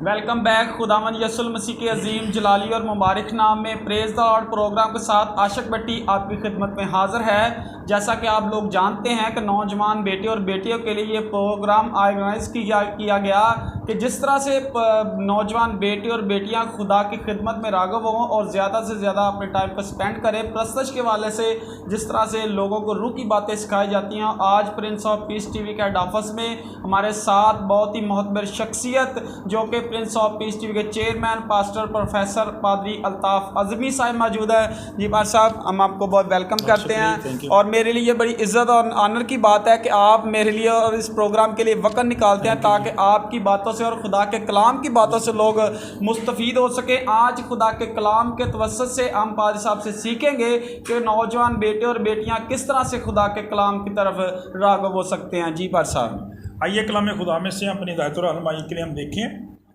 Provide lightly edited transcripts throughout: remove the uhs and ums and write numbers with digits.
Welcome back. खुदावंद यसुल मसीह के अजीम जलाली और मुबारक नाम में प्रेज द लॉर्ड प्रोग्राम के साथ आशिक भट्टी आपकी खिदमत में हाज़िर है। जैसा कि आप लोग जानते हैं कि नौजवान बेटे और बेटियों के लिए ये प्रोग्राम ऑर्गेनाइज किया गया कि जिस तरह से नौजवान बेटे और बेटियां खुदा की खिदमत में राग़िब हों और ज़्यादा से ज़्यादा अपने टाइम को स्पेंड करें। प्रस्तश के वाले से जिस तरह से लोगों को रूह की बातें सिखाई जाती हैं। आज प्रिंस ऑफ पीस टीवी के हेड ऑफिस में हमारे साथ बहुत ही मोहतबर शख्सियत जो कि प्रिंस ऑफ पीस टीवी के चेयरमैन पास्टर प्रोफेसर पादरी अल्ताफ़ अज़मी साहब मौजूद है। जी पास्टर साहब, हम आपको बहुत वेलकम करते हैं और मेरे लिए बड़ी इज़्ज़त और ऑनर की बात है कि आप मेरे लिए और इस प्रोग्राम के लिए वक्त निकालते हैं ताकि आपकी बातों से और खुदा के कलाम की बातों से लोग मुस्तफ़ीद हो सके। आज खुदा के कलाम के तवस्सुत से हम पादरी साहब से सीखेंगे कि नौजवान बेटे और बेटियाँ किस तरह से खुदा के कलाम की तरफ राग़िब हो सकते हैं। जी पास्टर साहब, आइए कलाम खुदा में से अपनी हिदायत और रहनुमाई के लिए हम देखें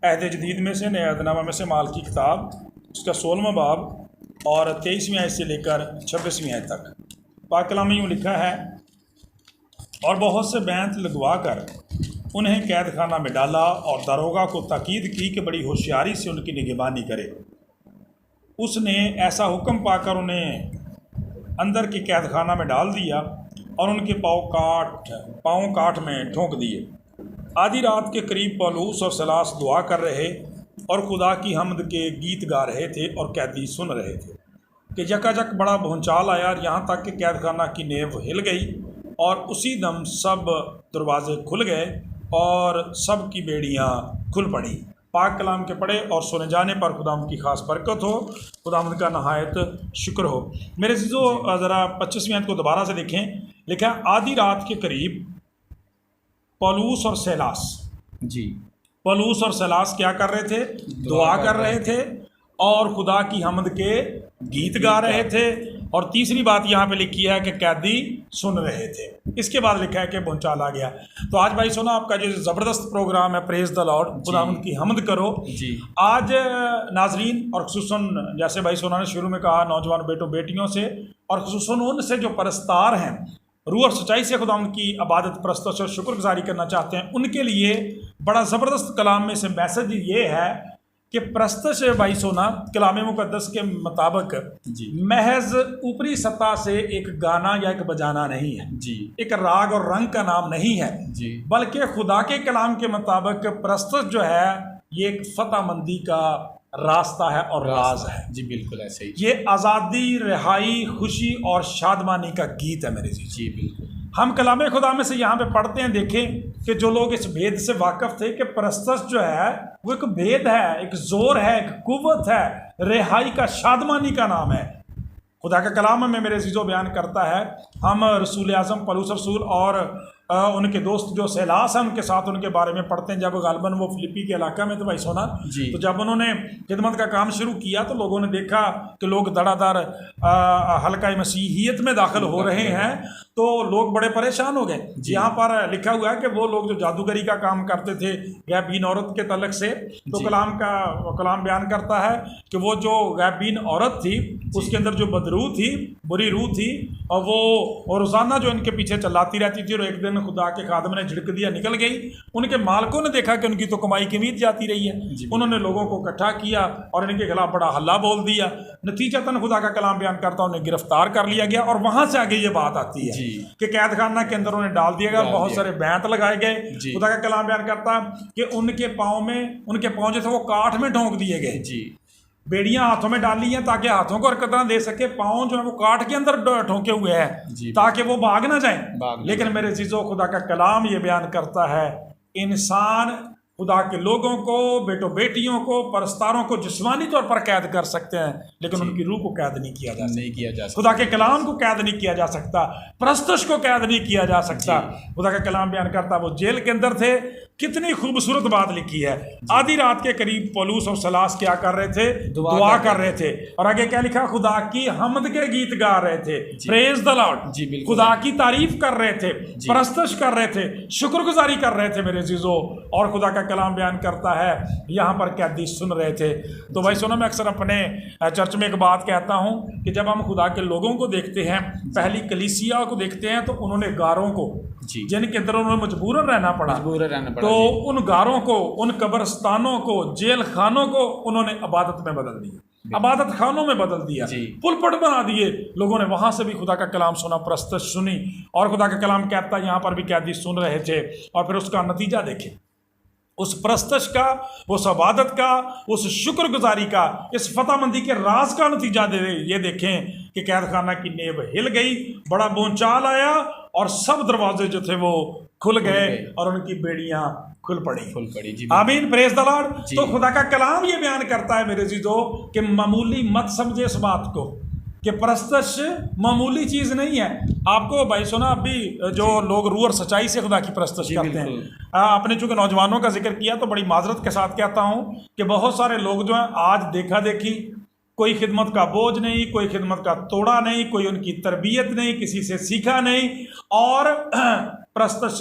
अहद जदीद में से नया अहदनामा में से माल की किताब उसका 16वां बाब और 23वीं आयत से लेकर 26वीं आयत तक पाक कलाम में यूँ लिखा है, और बहुत से बैंत लगवा कर उन्हें कैद खाना में डाला और दरोगा को ताकीद की कि बड़ी होशियारी से उनकी निगहबानी करे। उसने ऐसा हुक्म पाकर उन्हें अंदर के कैद खाना में डाल दिया और उनके पाँव काठ में ठोंक दिए। आधी रात के करीब पौलुस और सलास दुआ कर रहे और खुदा की हम्द के गीत गा रहे थे और कैदी सुन रहे थे कि यकायक बड़ा भूचाल आया और यहाँ तक कि कैद खाना की नेव हिल गई और उसी दम सब दरवाजे खुल गए और सब की बेड़ियाँ खुल पड़ी। पाक कलाम के पढ़े और सुने जाने पर खुदावंद की खास बरकत हो, खुदावंद का नहायत शुक्र हो। मेरे चीज़ों ज़रा 25वीं आयत को दोबारा से देखें। लिखा है, आधी रात के करीब पौलुस और सैलास पौलुस और सैलास क्या कर रहे थे? दुआ कर रहे थे और खुदा की हम्द के गीत गा रहे थे। और तीसरी बात यहाँ पे लिखी है कि कैदी सुन रहे थे। इसके बाद लिखा है कि भूचाल आ गया। तो आज भाई सोना आपका जो ज़बरदस्त प्रोग्राम है प्रेज द लॉर्ड, खुदावंद की हम्द करो जी। आज नाजरीन और खुसूसन जैसे भाई सोना ने शुरू में कहा, नौजवान बेटों बेटियों से और खुसूसन उनसे जो परस्तार हैं, रूह और सच्चाई से खुदावंद की इबादत परस्तश और शुक्रगुजारी करना चाहते हैं, उनके लिए बड़ा ज़बरदस्त कलाम में से मैसेज ये है कि प्रस्तश भाई सोना कलाम मुकद्दस के मुताबिक महज ऊपरी सतह से एक गाना या एक बजाना नहीं है जी, एक राग और रंग का नाम नहीं है जी, बल्कि खुदा के कलाम के मुताबिक प्रस्तश जो है ये एक फतहमंदी का रास्ता है और राज है जी। बिल्कुल ऐसे ही, ये आज़ादी, रिहाई, खुशी और शादमानी का गीत है मेरे जी। बिल्कुल हम कलाम खुदा में से यहाँ पे पढ़ते हैं, देखें कि जो लोग इस भेद से वाकिफ थे कि प्रस्तश जो है वो एक भेद है, एक जोर है, एक कुव्वत है, रिहाई का, शादमानी का नाम है। खुदा का कलाम में मेरे अज़ीज़ों बयान करता है, हम रसूल आज़म पौलुस रसूल और उनके दोस्त जो सैलास हैं उनके साथ उनके बारे में पढ़ते हैं। जब गालबन वो फिलिपी के इलाका में तो भाई सोना तो जब उन्होंने खिदमत का काम शुरू किया तो लोगों ने देखा कि लोग धड़ाधड़ हल्का मसीहियत में दाखिल हो रहे हैं, तो लोग बड़े परेशान हो गए। यहाँ पर लिखा हुआ है कि वो लोग जो जादूगरी का काम करते थे गैबीन औरत के तलक से, तो कलाम बयान करता है कि वो जो गैबीन औरत थी उसके अंदर जो बदरू थी, बुरी रूह थी, और वो रोज़ाना जो इनके पीछे चलाती रहती थी और एक दिन खुदा के खादम ने झिड़क दिया, निकल गई। उनके मालिकों ने देखा कि उनकी तो कमाई की उम्मीद जाती रही है। उन्होंने लोगों को इकट्ठा किया और इनके खिलाफ बड़ा हल्ला बोल दिया। नतीजतन खुदा का कलाम बयान करता उन्हें गिरफ्तार कर लिया गया और वहां से आगे ये बात आती है कि कैद खाना के अंदर उन्हें डाल दिया गया, बहुत सारे बैंत लगाए गए। खुदा का कलाम बयान करता कि उनके पाँव जो थे वो काठ में ठोंक दिए गए जी। बेड़ियां हाथों में डाली हैं ताकि हाथों को हरकत ना दे सके, पाँव जो है वो काठ के अंदर ठोंके हुए हैं ताकि वो भाग ना जाए। लेकिन मेरे चीज़ों खुदा का कलाम ये बयान करता है, इंसान खुदा के लोगों को, बेटों बेटियों को, परस्तारों को जिस्मानी तौर पर कैद कर सकते हैं, लेकिन उनकी रूह को कैद नहीं किया जा सकता। खुदा के कलाम को कैद नहीं किया जा सकता, प्रस्तुश को कैद नहीं किया जा सकता। खुदा का कलाम बयान करता वो जेल के अंदर थे। कितनी खूबसूरत बात लिखी है। आधी रात के करीब पौलुस और सलास क्या कर रहे थे? दुआ कर रहे थे। और आगे क्या लिखा? खुदा की हम्द के गीत गा रहे थे, प्रेज द लॉर्ड, खुदा की तारीफ कर रहे थे, परस्तश कर रहे थे, शुक्रगुजारी कर रहे थे मेरे अज़ीज़ों। और खुदा का का कलाम बयान करता है, यहाँ पर कैदी सुन रहे थे। तो भाई सुनो, मैं अक्सर अपने चर्च में एक बात कहता हूँ कि जब हम खुदा के लोगों को देखते हैं, पहली कलीसिया को देखते हैं, तो उन्होंने गारों को, जिनके अंदर उन्होंने मजबूरन रहना पड़ा, तो उन गारों को, उन कब्रस्तानों को, जेल खानों को उन्होंने इबादत में बदल दिया, इबादत खानों में बदल दिया, पुलपट बना दिए। लोगों ने वहां से भी खुदा का कलाम सुना, प्रस्तश सुनी, और खुदा का कलाम कहता है यहाँ पर भी कैदी सुन रहे थे। और फिर उसका नतीजा देखें, उस प्रस्तश का, उस इबादत का, उस शुक्रगुजारी का, इस फतहमंदी के राज का नतीजा ये देखें कि कैद खाना की नींव हिल गई, बड़ा बोंचाल आया और सब दरवाजे जो थे वो खुल गए और उनकी बेड़ियां खुल पड़ी जी। आमीन, प्रेज द लॉर्ड। तो खुदा का कलाम ये बयान करता है मेरे अजीजों कि मामूली मत समझे इस बात को कि प्रस्तश मामूली चीज़ नहीं है। आपको भाई सुना, अभी जो लोग रूह और सच्चाई से खुदा की प्रस्तश करते हैं, आपने चूंकि नौजवानों का जिक्र किया तो बड़ी माजरत के साथ कहता हूँ कि बहुत सारे लोग जो हैं आज देखा देखी, कोई खिदमत का बोझ नहीं, कोई खिदमत का तोड़ा नहीं, कोई उनकी तरबियत नहीं, किसी से सीखा नहीं, और प्रस्तश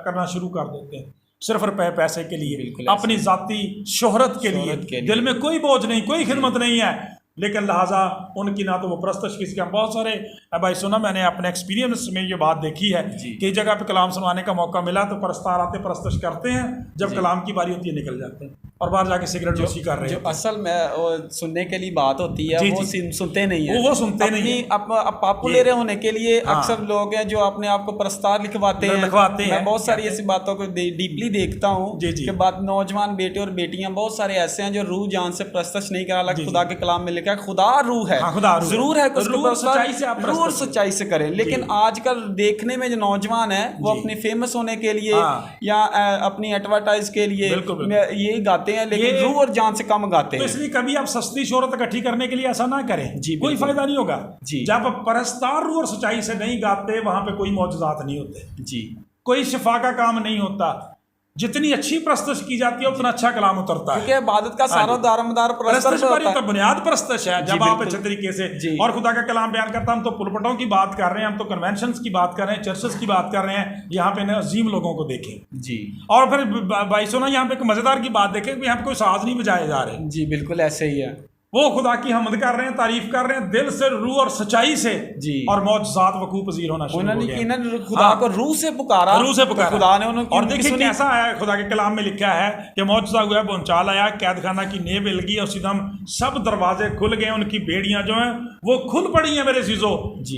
करना शुरू कर देते हैं सिर्फ पैसे के लिए, अपनी जाती शोहरत के लिए। दिल में कोई बोझ नहीं, कोई खिदमत नहीं है, लेकिन लिहाजा उनकी ना तो वो प्रस्तश किसी का। बहुत सारे भाई सुना, मैंने अपने एक्सपीरियंस में ये बात देखी है कि जगह पे कलाम सुनवाने का मौका मिला तो परस्तार आते प्रस्तश करते हैं, जब कलाम की बारी होती है निकल जाते हैं और बाहर जाके सिगरेट नोशी कर रहे हैं। जो असल में सुनने के लिए बात होती है वो सुनते नहीं है, वो सुनते नहीं है। पॉपुलर होने के लिए अक्सर लोग हैं जो अपने आप को प्रस्तार लिखवाते हैं। मैं बहुत सारी ऐसी बातों को डीपली देखता हूँ कि बात नौजवान बेटे और बेटियां बहुत सारे ऐसे हैं जो रूह जान से प्रस्तश नहीं करा, लग खुदा के कलाम में लिखा खुदा रूह है, जरूर है, रूह और सच्चाई से करें। लेकिन आजकल देखने में जो नौजवान है वो अपने फेमस होने के लिए या अपनी एडवर्टाइज के लिए यही गाते हैं, लेकिन रूह और जान से कम गाते हैं। तो इसलिए कभी आप सस्ती शोहरत इकट्ठी करने के लिए ऐसा ना करें, कोई फायदा नहीं होगा। जब परस्तार रूह और सच्चाई से नहीं गाते, वहां पे कोई मौजूदात नहीं होते जी, कोई शिफा का काम नहीं होता। जितनी अच्छी प्रस्तश की जाती है उतना अच्छा कलाम उतरता है, क्योंकि इबादत का सारा दारोमदार प्रस्तश होता है। बुनियाद प्रस्तश है। जब आप अच्छे तरीके से और खुदा का कलाम बयान करता, हम तो पुलपटों की बात कर रहे हैं, हम तो कन्वेंशंस की बात कर रहे हैं, चर्चेस की बात कर रहे हैं, यहाँ पे अजीम लोगों को देखें जी। और फिर भाई सुना, यहाँ पे एक मजेदार की बात देखें, यहाँ पे कोई साज नहीं बजाए जा रहे जी, बिल्कुल ऐसे ही है। वो खुदा की हमद कर रहे हैं, तारीफ कर रहे हैं दिल से, रूह और सच्चाई से जी, और मौजज़ात वकूफ़ पज़ीर होना शुरू हो गया। उन्होंने खुदा को रूह से पुकारा, तो खुदा ने उन्हें, और देखिए कैसा आया, खुदा के कलाम में लिखा है कि मौजज़ा हुआ, बोंचाल आया, कैद खाना की नींव हिल गई और सीधा सब दरवाजे खुल गए, उनकी बेड़ियां जो हैं वो खुल पड़ी हैं मेरे चीज़ों।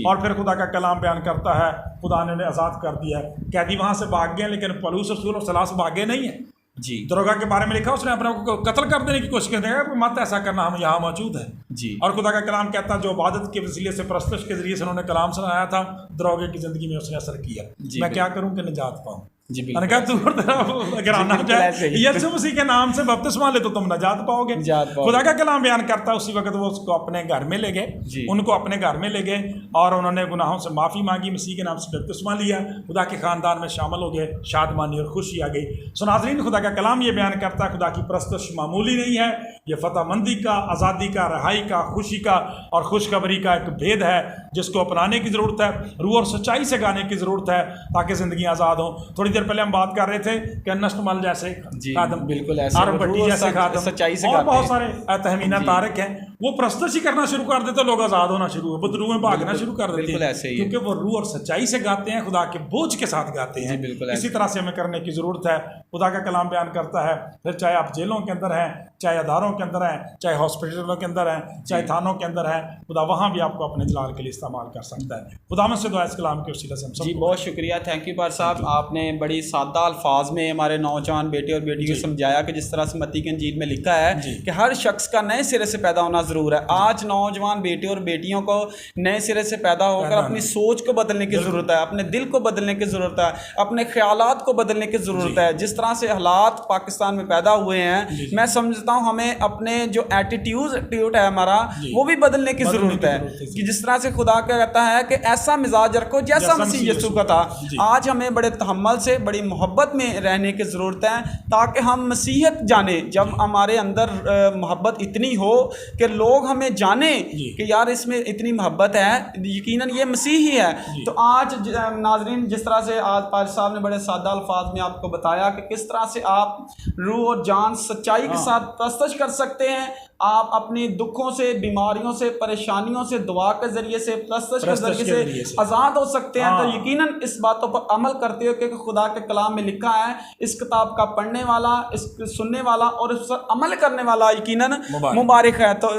और फिर खुदा का कलाम बयान करता है खुदा ने उन्हें आज़ाद कर दिया। कैदी वहां से भाग गए, लेकिन पलूस और सलास भागे नहीं है जी। दरोगा के बारे में लिखा, उसने अपने को कत्ल कर देने की कोशिश की, मत ऐसा करना, हम यहाँ मौजूद है जी। और खुदा का कलाम कहता है जो इबादत के वसीले से, प्रस्तश के जरिए से उन्होंने कलाम सुनाया था, दरोगे की जिंदगी में उसने असर किया। मैं क्या करूं कि निजात पाऊं जी। अगर आना चाहे यीशु मसीह के नाम से बपतिस्मा ले तो तुम नजात पाओगे। खुदा का कलाम बयान करता है उसी वक्त वो उसको अपने घर में ले गए, उनको अपने घर में ले गए और उन्होंने गुनाहों से माफ़ी मांगी, मसीह के नाम से बपतिस्मा लिया, खुदा के ख़ानदान में शामिल हो गए, शादमानी और खुशी आ गई। सो नाज़रीन, खुदा का कलाम ये बयान करता है खुदा की प्रस्तश मामूली नहीं है, ये फतहमंदी का, आज़ादी का, रहाई का, खुशी का और खुशखबरी का एक भेद है जिसको अपनाने की ज़रूरत है, रूह और सच्चाई से गाने की ज़रूरत है ताकि ज़िंदगी आज़ाद हो। थोड़ी पहले हम बात कर रहे थे कि नष्टमल जैसे खादम, बिल्कुल ऐसे, भट्टी जैसे खादम, सच्चाई से और बहुत सारे तहमीना तारक हैं, वो प्रस्तश ही करना शुरू कर देते, लोग आज़ाद होना शुरू, बदरूह में भागना शुरू कर देते हैं, क्योंकि वो रूह और सच्चाई से गाते हैं, खुदा के बोझ के साथ गाते हैं। इसी तरह से हमें करने की ज़रूरत है। खुदा का कलाम बयान करता है, फिर चाहे आप जेलों के अंदर हैं, चाहे अदारों के अंदर हैं, चाहे हॉस्पिटलों के अंदर हैं, चाहे थानों के अंदर हैं, खुदा वहाँ भी आपको अपने जलाल के लिए इस्तेमाल कर सकता है। खुदा से दुआ इस कलाम के वसीले से हम जी बहुत शुक्रिया, थैंक यू पार साहब। आपने बड़ी सादा अल्फाज में हमारे नौजवान बेटे और बेटी को समझाया कि जिस तरह से मत्ती की इंजील में लिखा है कि हर शख्स का नए सिरे से पैदा होना ज़रूर है। आज नौजवान बेटे और बेटियों को नए सिरे से पैदा होकर अपनी सोच को बदलने की ज़रूरत है, अपने दिल को बदलने की ज़रूरत है, अपने ख्यालात को बदलने की ज़रूरत है। जिस तरह से हालात पाकिस्तान में पैदा हुए हैं, मैं समझता हूँ हमें अपने जो एटीट्यूड है हमारा वो भी बदलने की ज़रूरत है कि जिस तरह से खुदा कहता है कि ऐसा मिजाज रखो जैसा मसीह यीशु का था। आज हमें बड़े तहम्मुल से, बड़ी मोहब्बत में रहने की ज़रूरत है ताकि हम मसीहत जाने। जब हमारे अंदर मोहब्बत इतनी हो कि लोग हमें जाने जी। कि यार इसमें इतनी मोहब्बत है, यकीनन ये मसीह ही है। तो आज नाजरीन, जिस तरह से आज पारिश साहब ने बड़े सादा अल्फाज में आपको बताया कि किस तरह से आप रूह और जान सच्चाई के साथ प्रस्तश कर सकते हैं, आप अपनी दुखों से, बीमारियों से, परेशानियों से दुआ के ज़रिए से, प्रस्तश के ज़रिए से आज़ाद हो सकते हैं। तो यकीनन इस बातों पर अमल करते हो कि खुदा के कलाम में लिखा है, इस किताब का पढ़ने वाला, इस सुनने वाला और इस पर अमल करने वाला यकीनन मुबारक है। तो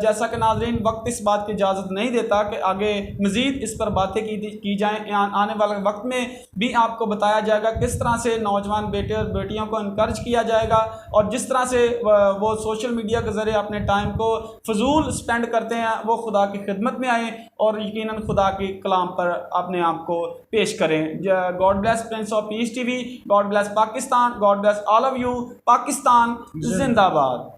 जैसा कि नाज़रीन, वक्त इस बात की इजाज़त नहीं देता कि आगे मज़ीद इस पर बातें की जाएँ। आने वाले वक्त में भी आपको बताया जाएगा किस तरह से नौजवान बेटे और बेटियों को इनकरेज किया जाएगा, और जिस तरह से वो सोशल मीडिया के ज़रिए अपने टाइम को फजूल स्पेंड करते हैं, वो खुदा की खिदमत में आए और यकीनन खुदा के कलाम पर अपने आप को पेश करें। God bless Prince of peace TV, God bless Pakistan, God bless all of you. Pakistan जिंदाबाद।